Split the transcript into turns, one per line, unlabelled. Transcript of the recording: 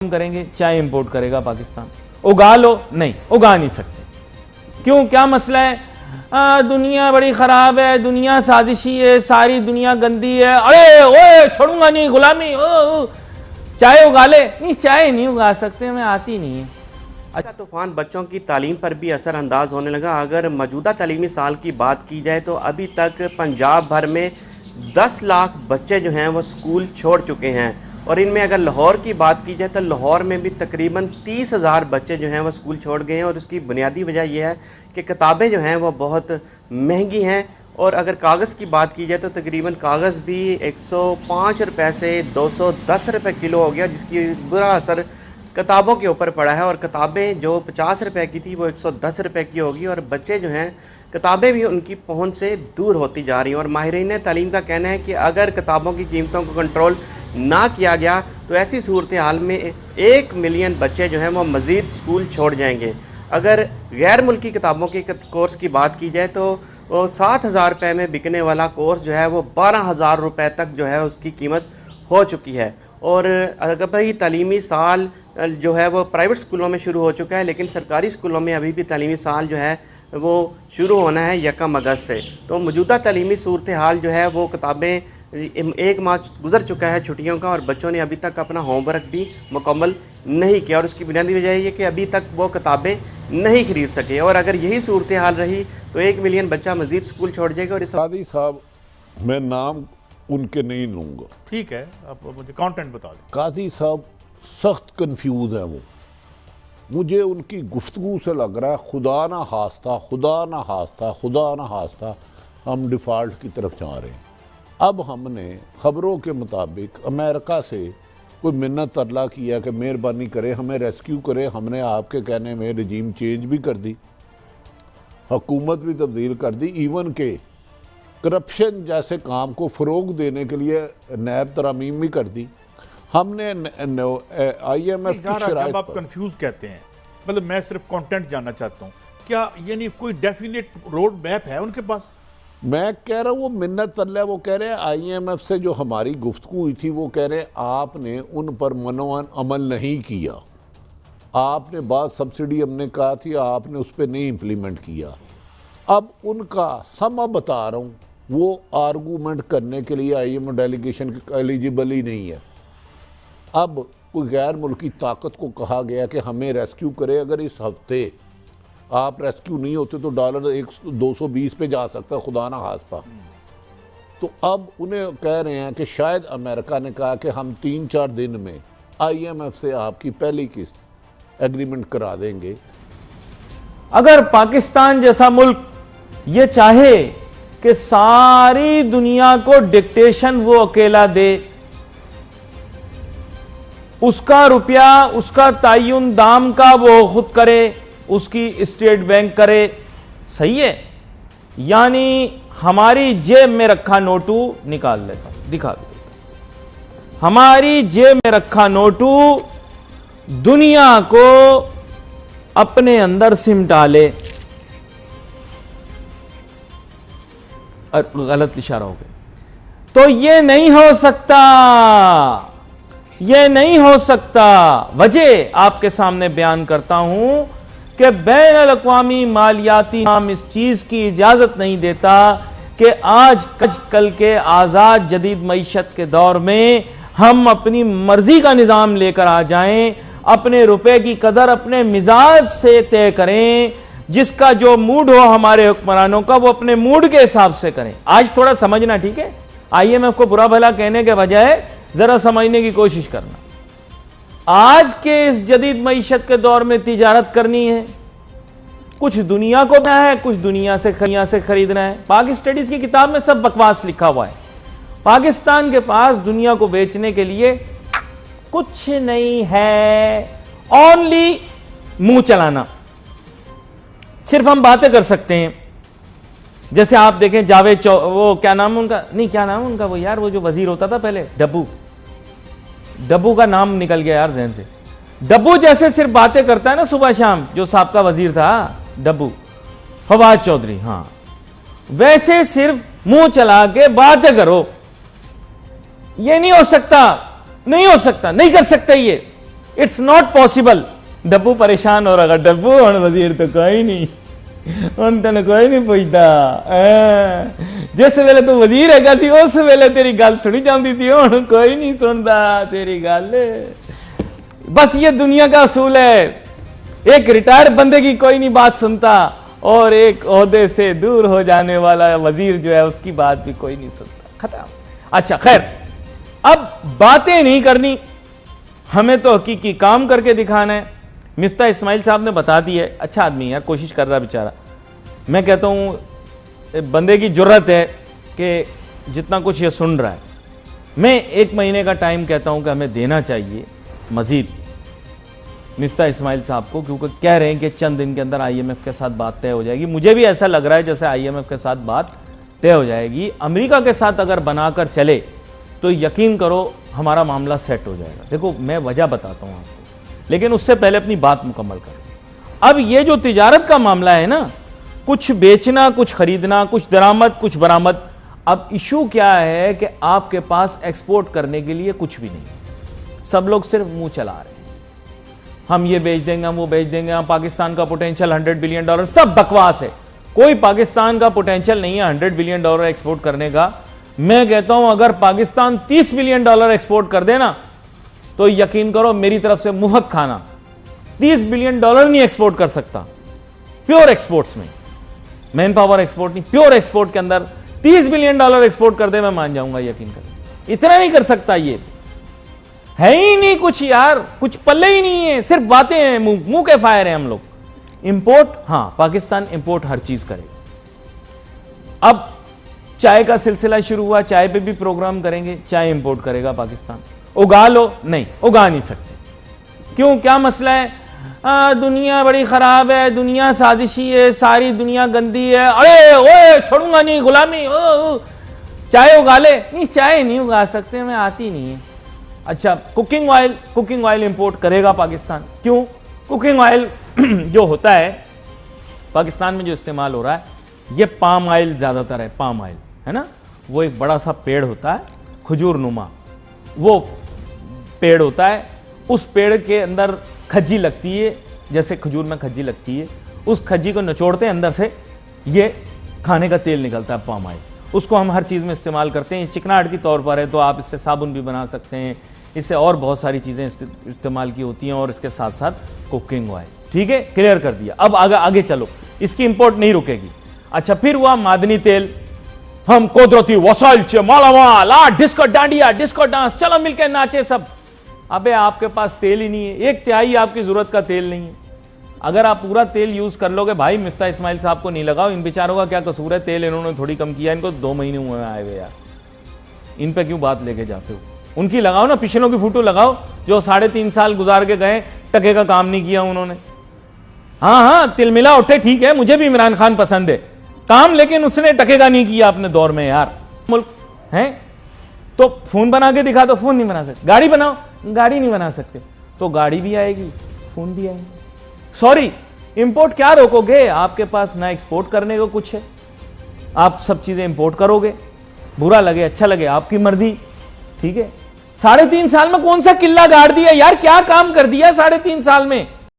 करेंगे, चाय इंपोर्ट करेगा पाकिस्तान। उगा लो, नहीं उगा नहीं सकते। क्यों, क्या मसला है? दुनिया बड़ी खराब है, दुनिया साजिशी है, सारी दुनिया गंदी है, अरे ओए छोड़ूंगा नहीं गुलामी, चाय उगा ले। नहीं, चाय नहीं उगा सकते, हमें आती नहीं है।
अच्छा, तूफान बच्चों की तालीम पर भी असर अंदाज होने लगा। अगर मौजूदा तालीमी साल की बात की जाए तो अभी तक पंजाब भर में 10 लाख बच्चे जो हैं वो स्कूल छोड़ चुके हैं, और इनमें अगर लाहौर की बात की जाए तो लाहौर में भी तकरीबन 30,000 बच्चे जो हैं वो स्कूल छोड़ गए हैं। और उसकी बुनियादी वजह यह है कि किताबें जो हैं वो बहुत महंगी हैं, और अगर कागज़ की बात की जाए तो तकरीबन कागज़ भी 105 रुपये से 210 रुपये किलो हो गया, जिसकी बुरा असर किताबों के ऊपर पड़ा है। और किताबें जो 50 रुपये की थी वो 110 रुपये की होगी, और बच्चे जो हैं किताबें भी उनकी पहुंच से दूर होती जा रही हैं। और माहिरीन तालीम का कहना है कि अगर किताबों की कीमतों को कंट्रोल ना किया गया तो ऐसी सूरत हाल में 1 मिलियन बच्चे जो हैं वो मज़ीद स्कूल छोड़ जाएंगे। अगर गैर मुल्की किताबों के कोर्स की बात की जाए तो 7,000 रुपये में बिकने वाला कोर्स जो है वो 12,000 रुपये तक जो है उसकी कीमत हो चुकी है। और अगर भाई तालीमी साल जो है वो प्राइवेट स्कूलों में शुरू हो चुका है, लेकिन सरकारी स्कूलों में अभी भी तालीमी साल जो है वो शुरू होना है 1 अगस्त से। तो मौजूदा तालीमी सूरत हाल जो है वो किताबें 1 माह गुजर चुका है छुट्टियों का, और बच्चों ने अभी तक अपना होमवर्क भी मुकम्मल नहीं किया। और उसकी बुनियादी वजह ये कि अभी तक वो किताबें नहीं खरीद सके। और अगर यही सूरत हाल रही तो 1 मिलियन बच्चा मज़ीद स्कूल छोड़ जाएगा। और इस
कादी साहब, मैं नाम उनके नहीं लूँगा,
ठीक है, आप मुझे कंटेंट बता दें।
कादी साहब सख्त कंफ्यूज हैं वो। मुझे उनकी गुफ्तगू से लग रहा है खुदा ना हास्ता, खुदा ना हास्ता, खुदा ना हास्ता हम डिफ़ॉल्ट की तरफ जा रहे हैं। अब हमने ख़बरों के मुताबिक अमेरिका से कोई मिन्नत तरला किया कि मेहरबानी करे हमें रेस्क्यू करे। हमने आपके कहने में रजीम चेंज भी कर दी, हुकूमत भी तब्दील कर दी, इवन के करप्शन जैसे काम को फ़रोग देने के लिए नैब तरामीम भी कर दी हमने। IMF की शराइत
आप कंफ्यूज कहते हैं, मतलब मैं सिर्फ कंटेंट जानना चाहता हूँ, क्या ये नहीं कोई डेफिनेट रोड मैप है उनके पास?
मैं कह रहा हूँ वो मिन्नत तरला, वो कह रहे हैं IMF से जो हमारी गुफ्तगू हुई थी वो कह रहे हैं आपने उन पर मनोवन अमल नहीं किया, आपने बात सब्सिडी हमने कहा थी आपने उस पर नहीं इम्प्लीमेंट किया। अब उनका समा बता रहा हूँ, वो आर्गूमेंट करने के लिए IMF डेलीगेशन एलिजिबल ही नहीं है। अब कोई गैर मुल्की ताकत को कहा गया कि हमें रेस्क्यू करे, अगर इस हफ्ते आप रेस्क्यू नहीं होते तो डॉलर 220 पे जा सकता है, खुदा ना खास्ता। तो अब उन्हें कह रहे हैं कि शायद अमेरिका ने कहा कि हम 3-4 दिन में IMF से आपकी पहली किस्त एग्रीमेंट करा देंगे।
अगर पाकिस्तान जैसा मुल्क ये चाहे कि सारी दुनिया को डिक्टेशन वो अकेला दे, उसका रुपया, उसका तयन दाम का वो खुद करे, उसकी स्टेट बैंक करे, सही है, यानी हमारी जेब में रखा नोटू निकाल लेता, दिखा देता, हमारी जेब में रखा नोटू दुनिया को अपने अंदर सिमटा ले। गलत इशारा हो गया। तो ये नहीं हो सकता, ये नहीं हो सकता। वजह आपके सामने बयान करता हूं कि बैन अल-अक़वामी मालियाती निज़ाम इस चीज की इजाजत नहीं देता कि आज कल के आजाद जदीद मईशत के दौर में हम अपनी मर्जी का निजाम लेकर आ जाएं, अपने रुपए की कदर अपने मिजाज से तय करें, जिसका जो मूड हो हमारे हुक्मरानों का वो अपने मूड के हिसाब से करें। आज थोड़ा समझना, ठीक है, IMF को बुरा भला कहने के बजाय जरा समझने की कोशिश करना। आज के इस जदीद मईशत के दौर में तिजारत करनी है, कुछ दुनिया को ना है, कुछ दुनिया से खरीदना है। पाक स्टडीज की किताब में सब बकवास लिखा हुआ है। पाकिस्तान के पास दुनिया को बेचने के लिए कुछ नहीं है, ओनली मुंह चलाना। सिर्फ हम बातें कर सकते हैं। जैसे आप देखें जावेद वो क्या नाम उनका, नहीं क्या नाम उनका, वो यार वो जो वजीर होता था पहले, डब्बू का नाम निकल गया यार जहन से। डब्बू जैसे सिर्फ बातें करता है ना सुबह शाम, जो साबका वजीर था डब्बू, फवाद चौधरी, हाँ, वैसे सिर्फ मुंह चला के बातें करो। ये नहीं हो सकता, नहीं हो सकता, नहीं कर सकते ये। It's not possible. डब्बू परेशान हो रहा, डब्बू और वजीर तो कोई नहीं, उन तेन कोई नहीं पूछता, जिस वेले तू वजीर है सी उस वेले तेरी गल सुनी जाती थी, हुण कोई नहीं सुनता तेरी गल। बस ये दुनिया का असूल है, एक रिटायर्ड बंदे की कोई नहीं बात सुनता और एक ओहदे से दूर हो जाने वाला वजीर जो है उसकी बात भी कोई नहीं सुनता। खत्म। अच्छा खैर, अब बातें नहीं करनी, हमें तो हकीकी काम करके दिखाना है। मिफ्ता इस्माइल साहब ने बता दी है, अच्छा आदमी है यार, कोशिश कर रहा बेचारा। मैं कहता हूं बंदे की जुर्रत है कि जितना कुछ ये सुन रहा है, मैं 1 महीने का टाइम कहता हूं कि हमें देना चाहिए मजीद मिफ्ता इस्माइल साहब को, क्योंकि कह रहे हैं कि चंद दिन के अंदर IMF के साथ बात तय हो जाएगी। मुझे भी ऐसा लग रहा है जैसे IMF के साथ बात तय हो जाएगी। अमेरिका के साथ अगर बनाकर चले तो यकीन करो हमारा मामला सेट हो जाएगा। देखो मैं वजह बताता हूं आपको, लेकिन उससे पहले अपनी बात मुकम्मल करें। अब ये जो तिजारत का मामला है ना, कुछ बेचना, कुछ खरीदना, कुछ दरामद, कुछ बरामद, अब इशू क्या है कि आपके पास एक्सपोर्ट करने के लिए कुछ भी नहीं। सब लोग सिर्फ मुंह चला रहे हैं, हम ये बेच देंगे, हम वो बेच देंगे, हम पाकिस्तान का पोटेंशियल $100 बिलियन, सब बकवास है। कोई पाकिस्तान का पोटेंशियल नहीं है $100 बिलियन एक्सपोर्ट करने का। मैं कहता हूं अगर पाकिस्तान $30 बिलियन एक्सपोर्ट कर देना तो यकीन करो मेरी तरफ से मुफ्त खाना। $30 बिलियन नहीं एक्सपोर्ट कर सकता प्योर एक्सपोर्ट्स में, मैन पावर एक्सपोर्ट नहीं, प्योर एक्सपोर्ट के अंदर $30 बिलियन एक्सपोर्ट कर दे, मैं मान जाऊंगा, यकीन कर। इतना नहीं कर सकता, ये है ही नहीं कुछ यार, कुछ पल्ले ही नहीं है, सिर्फ बातें हैं, मुंह के फायर हैं हम लोग। इंपोर्ट, हां पाकिस्तान इंपोर्ट हर चीज करेगा। अब चाय का सिलसिला शुरू हुआ, चाय पे भी प्रोग्राम करेंगे, चाय इंपोर्ट करेगा पाकिस्तान। उगा लो, नहीं उगा नहीं सकते। क्यों, क्या मसला है? दुनिया बड़ी खराब है, दुनिया साजिशी है, सारी दुनिया गंदी है, अरे ओए छोड़ूंगा नहीं गुलामी, चाय उगा ले। नहीं चाय नहीं उगा सकते, मैं आती नहीं है। अच्छा कुकिंग ऑयल इंपोर्ट करेगा पाकिस्तान। क्यों? कुकिंग ऑयल जो होता है पाकिस्तान में जो इस्तेमाल हो रहा है, ये पाम ऑयल ज्यादातर है, पाम ऑयल है ना, वो एक बड़ा सा पेड़ होता है, खजूर नुमा, वो पेड़ होता है, उस पेड़ के अंदर खज्जी लगती है, जैसे खजूर में खज्जी लगती है, उस खज्जी को निचोड़ते हैं, अंदर से ये खाने का तेल निकलता है, पाम ऑयल। उसको हम हर चीज़ में इस्तेमाल करते हैं, चिकनाहट के तौर पर है तो आप इससे साबुन भी बना सकते हैं, इससे और बहुत सारी चीज़ें इस्तेमाल की होती हैं, और इसके साथ साथ कुकिंग ऑयल। ठीक है, क्लियर कर दिया। अब आगे चलो, इसकी इंपोर्ट नहीं रुकेगी। अच्छा फिर हुआ मादनी तेल, हम कुदरती वसाइल से मालामाल, डिस्को डांडिया, डिस्को डांस, चलो मिलकर नाचे सब। अबे आपके पास तेल ही नहीं है, 1/3 आपकी जरूरत का तेल नहीं है। अगर आप पूरा तेल यूज कर लोगे, भाई मिफ्ता इस्माइल साहब को नहीं लगाओ, इन बेचारों का क्या कसूर है, तेल इन्होंने थोड़ी कम किया, इनको 2 महीने हुए आए हुए यार, इन पे क्यों बात लेके जाते हो? उनकी लगाओ ना, पिछलों की फोटो लगाओ जो 3.5 साल गुजार के गए, टके का काम नहीं किया उन्होंने। हाँ तिलमिला उठे, ठीक है, मुझे भी इमरान खान पसंद है काम, लेकिन उसने टके का नहीं किया अपने दौर में यार। मुल्क है तो फोन बना के दिखा दो, फोन नहीं बना सकते। गाड़ी बनाओ, गाड़ी नहीं बना सकते, तो गाड़ी भी आएगी, फोन भी आएंगे। सॉरी, इंपोर्ट क्या रोकोगे? आपके पास ना एक्सपोर्ट करने को कुछ है, आप सब चीजें इंपोर्ट करोगे, बुरा लगे अच्छा लगे आपकी मर्जी। ठीक है, 3.5 साल में कौन सा किला गाड़ दिया यार, क्या काम कर दिया 3.5 साल में?